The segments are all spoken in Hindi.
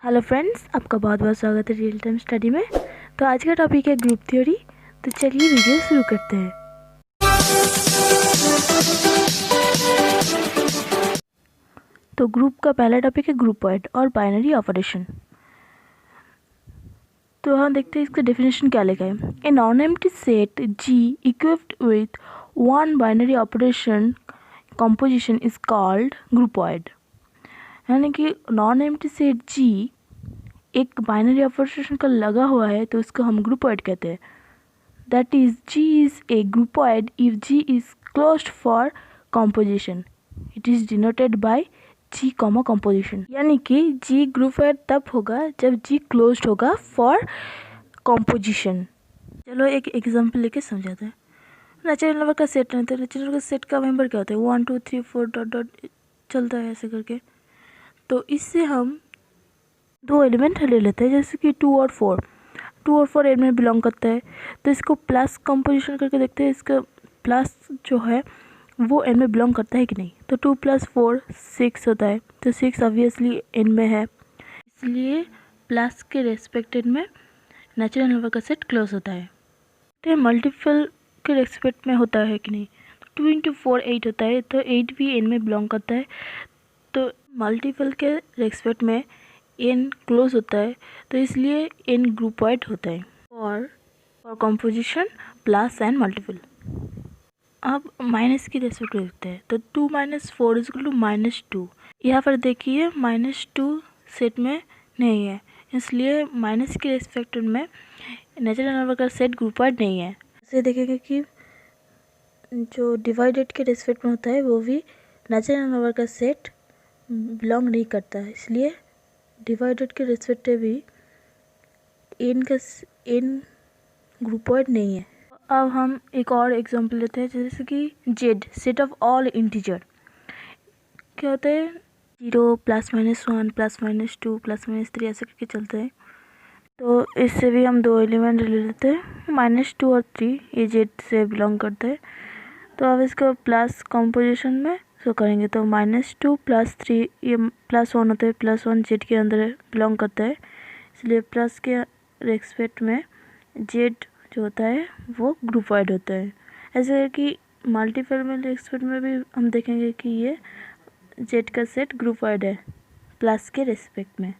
हेलो फ्रेंड्स, आपका बहुत बहुत स्वागत है रियल टाइम स्टडी में। तो आज का टॉपिक है ग्रुप थ्योरी। तो चलिए वीडियो शुरू करते हैं। तो ग्रुप का पहला टॉपिक है ग्रुपॉइड और बाइनरी ऑपरेशन। तो हम देखते हैं इसका डेफिनेशन क्या लिखा है। A non empty set G equipped with one binary operation composition is called groupoid. यानी कि नॉन एम्प्टी सेट जी एक बाइनरी ऑपरेशन का लगा हुआ है तो उसको हम ग्रुपॉइड कहते हैं। That is G is a groupoid if G is closed for composition. It is denoted by G, composition. यानी कि G ग्रुपॉइड तब होगा जब G क्लोज्ड होगा फॉर composition. चलो एक एग्जांपल लेके समझाते हैं। नेचुरल नंबर का सेट नहीं, तो नेचुरल नंबर का सेट का मेंबर क्या होता है 1 2 3 4 डॉट डॉट चलता है ऐसे करके। तो इससे हम दो एलिमेंट ले लेते हैं, जैसे कि 2 और 4। 2 और 4 एन में बिलोंग करता है, तो इसको प्लस कंपोजिशन करके देखते हैं इसका प्लस जो है वो एन में बिलोंग करता है कि नहीं। तो 2 + 4 6 होता है, तो 6 ऑब्वियसली एन में है, इसलिए प्लस के रेस्पेक्टेड में नेचुरल नंबर का सेट क्लोज होता है। तो मल्टीपल के रेस्पेक्ट में होता है कि नहीं। 2 × 4 8 होता है, तो 8 भी एन में बिलोंग करता है, तो मल्टीपल के रेस्पेक्ट में एन क्लोज होता है, तो इसलिए एन ग्रुपॉइड होता है और कंपोजिशन प्लस एंड मल्टीपल। अब माइनस की रेस्पेक्ट में देखते हैं, तो 2 - 4 = -2। यहाँ पर देखिए -2 सेट में नहीं है, इसलिए माइनस के रेस्पेक्ट में नेचुरल नंबर का सेट ग्रुपॉइड नहीं है। ऐसे देखेंगे कि जो डिवाइडेड के रेस्पेक्ट में होता है वो भी नेचुरल नंबर का सेट बिलोंग नहीं करता है, इसलिए डिवाइडेड के रेस्पेक्ट में भी एन ग्रुपॉइड नहीं है। अब हम एक और एग्जांपल लेते हैं, जैसे कि Z set of all integer. क्या होता है 0 +- 1 +- 2 +- 3 ऐसे करके चलते हैं। तो इससे भी हम दो एलिमेंट ले लेते हैं, -2 और 3, ये जेड से बिलोंग करते हैं। तो अब इसको प्लस कंपोजिशन में शो करेंगे, तो -2 + 3 ये +1 होता है, +1 जेड के अंदर बिलोंग करता है, इसलिए प्लस के रेस्पेक्ट में जेड जो होता है वो ग्रुपॉइड होता है। ऐसे कि मल्टीपल में रेस्पेक्ट में भी हम देखेंगे कि ये जेड का सेट ग्रुपॉइड है प्लस के रेस्पेक्ट में।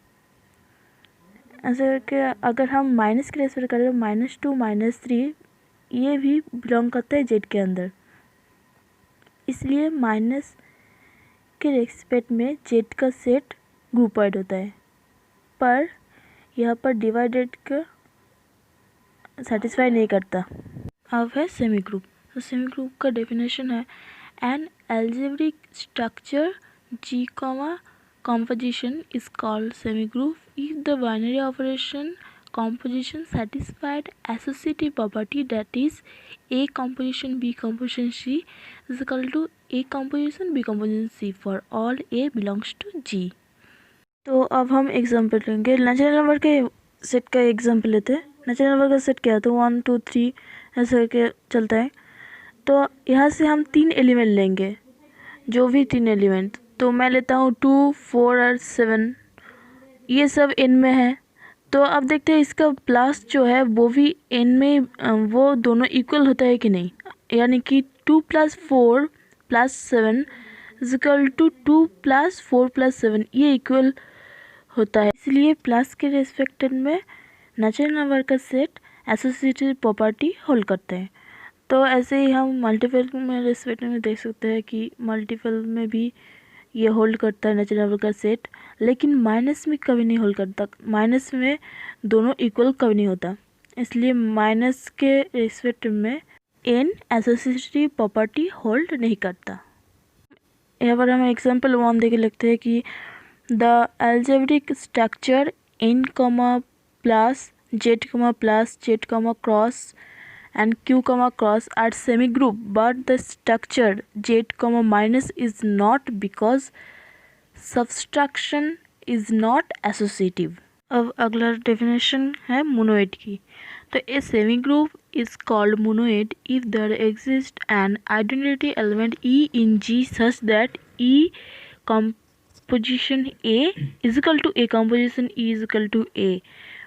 ऐसे कि अगर हम माइनस के रेस्पेक्ट करें तो -2 - 3 ये भी बिलोंग करता है जेड के अंदर, इसलिए माइनस के रेस्पेक्ट में जेड का सेट ग्रुपॉइड होता है, पर यहाँ पर डिवाइडेड का सेटिस्फाई नहीं करता। अब है सेमी ग्रुप। तो सेमी ग्रुप का डेफिनेशन है an algebraic structure G composition is called semi group if the binary operation composition satisfied associative property, that is a composition b composition c is equal to a composition b composition c for all a belongs to g। तो अब हम एग्जांपल लेंगे, नेचुरल नंबर के सेट का एग्जांपल लेते हैं। नेचुरल नंबर का सेट क्या है, तो 1 2 3 ऐसे करके चलता है। तो यहाँ से हम 3 एलिमेंट लेंगे, जो भी 3 एलिमेंट, तो मैं लेता हूँ 2 4 और 7, ये सब एन में है। तो अब देखते हैं इसका प्लस जो है वो भी एन में वो दोनों इक्वल होता है कि नहीं। यानी कि 2 + 4 + 7 = 2 + 4 + 7 ये इक्वल होता है, इसलिए प्लस के रेस्पेक्ट में नेचुरल नंबर का सेट एसोसिएटिव प्रॉपर्टी होल्ड करते हैं। तो ऐसे ही हम मल्टीपल में रेस्पेक्ट में देख सकते हैं कि मल्टीपल में भी ये होल्ड करता है नेचुरल नंबर का सेट, लेकिन माइनस में कभी नहीं होल्ड करता। माइनस में दोनों इक्वल कभी नहीं होता, इसलिए माइनस के रेस्पेक्ट में एन एसोसिएटिव प्रॉपर्टी होल्ड नहीं करता। यहाँ पर हम एग्जांपल 1 देके लिखते हैं कि the algebraic structure n, plus z, plus z, cross and q, cross are semi group, but the structure z, minus is not because subtraction is not associative। अब अगला डेफिनेशन है मोनोइड की। तो a semi group is called monoid if there exist an identity element e in G such that e composition A is equal to A composition E is equal to A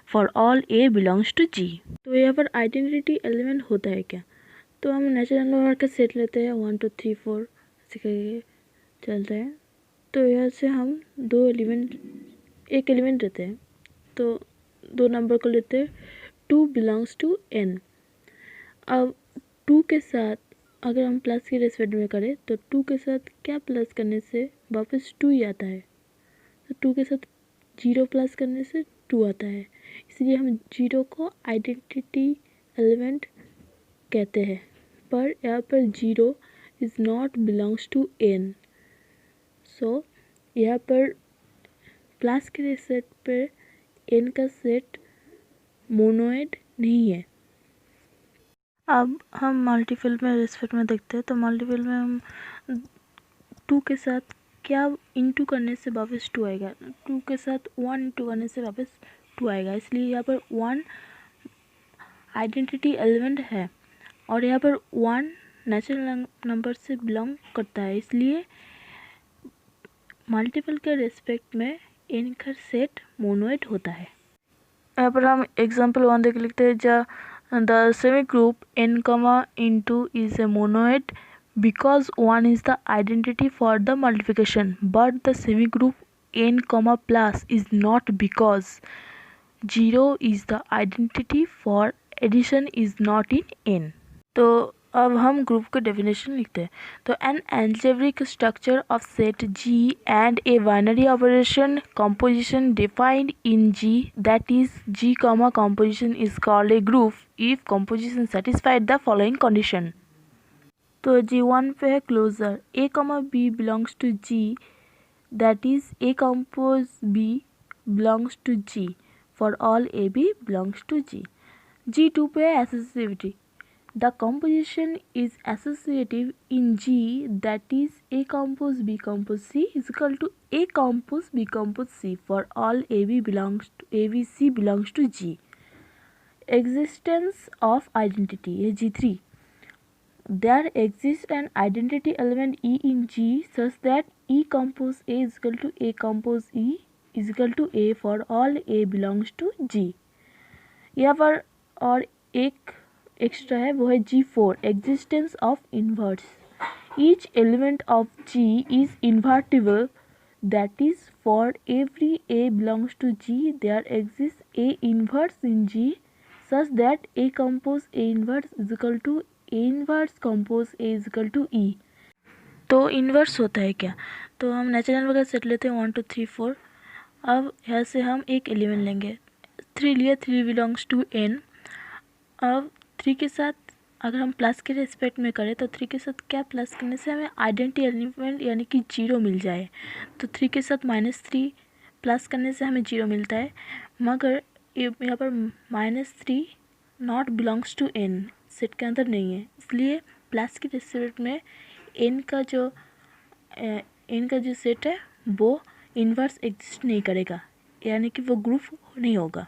for all A belongs to G। तो यहाँ पर आइडेंटिटी एलिमेंट होता है क्या? तो हम नेचुरल नंबर का सेट लेते हैं 1 2 3 4 ऐसे करके चलते हैं। तो यहाँ से हम एक एलिमेंट लेते हैं, तो 2 नंबर को लेते हैं 2 बिलोंग्स टू n। अब 2 के साथ अगर हम प्लस के रेस्पेक्ट में करें तो 2 के साथ क्या प्लस करने से वापस 2 ही आता है, तो 2 के साथ 0 प्लस करने से 2 आता है, इसलिए हम 0 को आइडेंटिटी एलिमेंट कहते हैं। पर यहाँ पर 0 is not belongs to n, so यहाँ पर प्लस के सेट पर n का सेट मोनोइड नहीं है। अब हम मल्टीपल में रेस्पेक्ट में देखते हैं, तो मल्टीपल में हम 2 के साथ क्या इंटू करने से वापस 2 आएगा, 2 के साथ 1 इंटू करने से वापस 2 आएगा, इसलिए यहाँ पर 1 आइडेंटिटी एलिमेंट है और यहाँ पर 1 नेचुरल नंबर से बिलोंग करता है, इसलिए मल्टीपल के रेस्पेक्ट में n का सेट मोनोइड होता है। यहाँ पर हम एग्जाम्पल 1 देख लिखते हैं, जहाँ the semigroup n comma into is a monoid because 1 is the identity for the multiplication, but the semigroup n comma plus is not because 0 is the identity for addition is not in n। तो अब हम ग्रुप का डेफिनेशन लिखते हैं, तो N algebraic structure of set G and a binary operation composition defined in G, that is G comma composition is called a group if composition satisfied the following condition। तो G1 पे है closure A comma B belongs to G, that is A compose B belongs to G for all AB belongs to G। G2 पे है associativity, the composition is associative in G, that is A compose B compose C is equal to A compose B compose C for all ABC belongs to G। Existence of identity है G3, there exists an identity element E in G such that E compose A is equal to A compose E is equal to A for all A belongs to G। यहाँ पर और एक एक्स्ट्रा है, वो है G4 existence of inverse, each element of G is invertible, that is for every A belongs to G there exist A inverse in G such that A compose A inverse is equal to A inverse compose A is equal to E। तो इन्वर्स होता है क्या? तो हम नेचुरल नंबर का सेट लेते हैं 1 2 3 4। अब यहाँ से हम एक एलिमेंट लेंगे, 3 लिया, 3 बिलोंग्स टू n। अब 3 के साथ अगर हम प्लस के रेस्पेक्ट में करें तो 3 के साथ क्या प्लस करने से हमें आइडेंटिटी एलिमेंट यानी कि 0 मिल जाए, तो 3 के साथ -3 प्लस करने से हमें 0 मिलता है, मगर यहाँ पर -3 not belongs to n set के अंदर नहीं है, इसलिए प्लस के रेस्पेक्ट में n का जो सेट है वो इन्वर्स एग्जिस्ट नहीं करेगा, यानी कि वो ग्रुप नहीं होगा।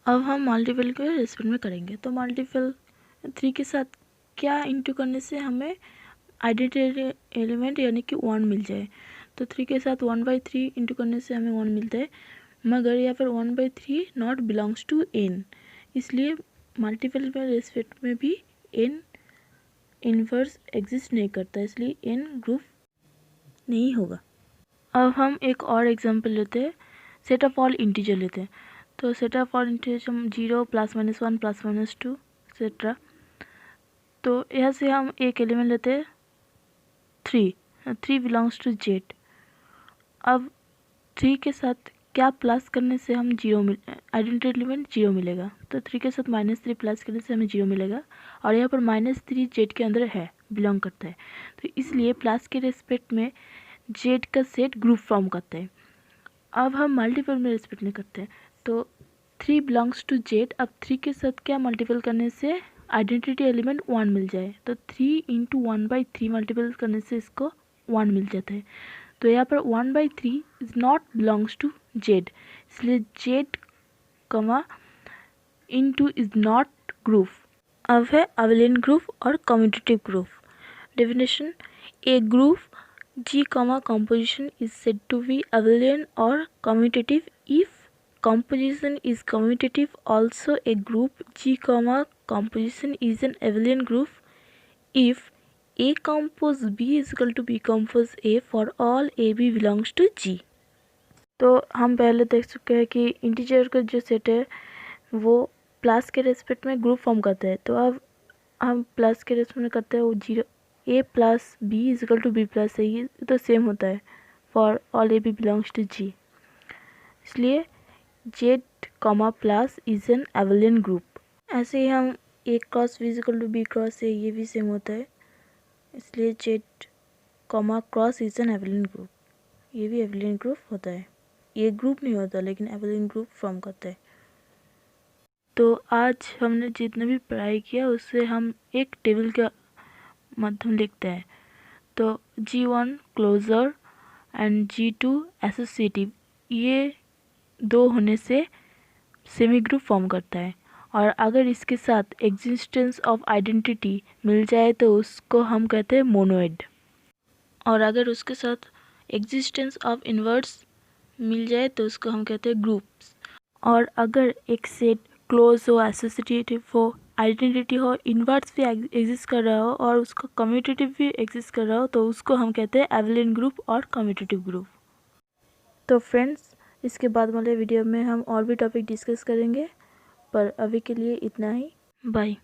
अब हम मल्टीपल के रेस्पेक्ट में करेंगे, तो मल्टीपल 3 के साथ क्या इंटू करने से हमें आइडेंटिटी एलिमेंट यानी कि 1 मिल जाए, तो 3 के साथ 1/3 इंटू करने से हमें 1 मिलता है, मगर यहाँ पर 1/3 नॉट बिलोंग्स टू n, इसलिए मल्टीपल में रेस्पेक्ट में भी n इन्वर्स एग्जिस्ट नहीं करता, इसलिए n ग्रुप नहीं होगा। अब हम एक और एग्जांपल लेते हैं, सेट ऑफ ऑल इंटीजर लेते हैं, तो सेट ऑफ ऑल इंटीजर हम 0 +-1 +-2 एक्सेट्रा। तो यहाँ से हम एक एलिमेंट लेते हैं 3 बिलोंग्स टू Z। अब 3 के साथ क्या प्लस करने से हम 0 आइडेंटिटी एलिमेंट 0 मिलेगा, तो 3 के साथ -3 प्लस करने से हमें 0 मिलेगा, और यहाँ पर -3 Z के अंदर है, बिलोंग करता है, तो इसलिए प्लस के रेस्पेक्ट में Z का सेट ग्रुप फॉर्म करता है। अब हम मल्टीपल में रेस्पेक्ट में करते हैं, तो 3 बिलोंग्स टू Z, अब 3 के साथ क्या मल्टीपल करने से आइडेंटिटी एलिमेंट 1 मिल जाए, तो 3 × 1/3 मल्टीपल करने से इसको 1 मिल जाता है, तो यहाँ पर 1/3 is not belongs to Z, इसलिए Z comma into is not group. अब है अबेलियन ग्रुप और commutative group. Definition, a group G, composition is said to be abelian or commutative if composition is commutative. Also a group G, composition is an abelian group if A compose B is equal to B compose A for all AB belongs to G। तो हम पहले देख चुके हैं कि इंटीजर का जो सेट है वो प्लस के रेस्पेक्ट में ग्रुप फॉर्म करते हैं। तो अब हम प्लस के रेस्पेक्ट में करते हैं वो zero a plus b is equal to b plus a, ये तो सेम होता है for all a b belongs to G. इसलिए Z comma plus is an abelian group. ऐसे ही हम a cross b is equal to b cross a, ये भी सेम होता है, इसलिए Z comma cross is an abelian group, ये भी एबेलियन ग्रुप होता है। ये ग्रुप नहीं होता लेकिन एबेलियन ग्रुप फॉर्म करता है। तो आज हमने जितना भी पढ़ाई किया उससे हम एक टेबल का माध्यम लिखते हैं। तो G1 closer and G2 associative, ये दो होने से सेमी ग्रुप फॉर्म करता है। और अगर इसके साथ एग्जिस्टेंस ऑफ आइडेंटिटी मिल जाए तो उसको हम कहते हैं मोनोइड, और अगर उसके साथ एग्जिस्टेंस ऑफ इन्वर्स मिल जाए तो उसको हम कहते हैं ग्रुप्स। और अगर एक सेट क्लोज हो, एसोसिएटिव हो, आइडेंटिटी हो, इन्वर्स भी एग्जिस्ट कर रहा हो और उसका कम्यूटेटिव भी एग्जिस्ट कर रहा हो तो उसको हम कहते हैं एबेलियन ग्रुप और कम्यूटेटिव ग्रुप। तो फ्रेंड्स, इसके बाद वाले वीडियो में हम और भी टॉपिक डिस्कस करेंगे, पर अभी के लिए इतना ही। बाय।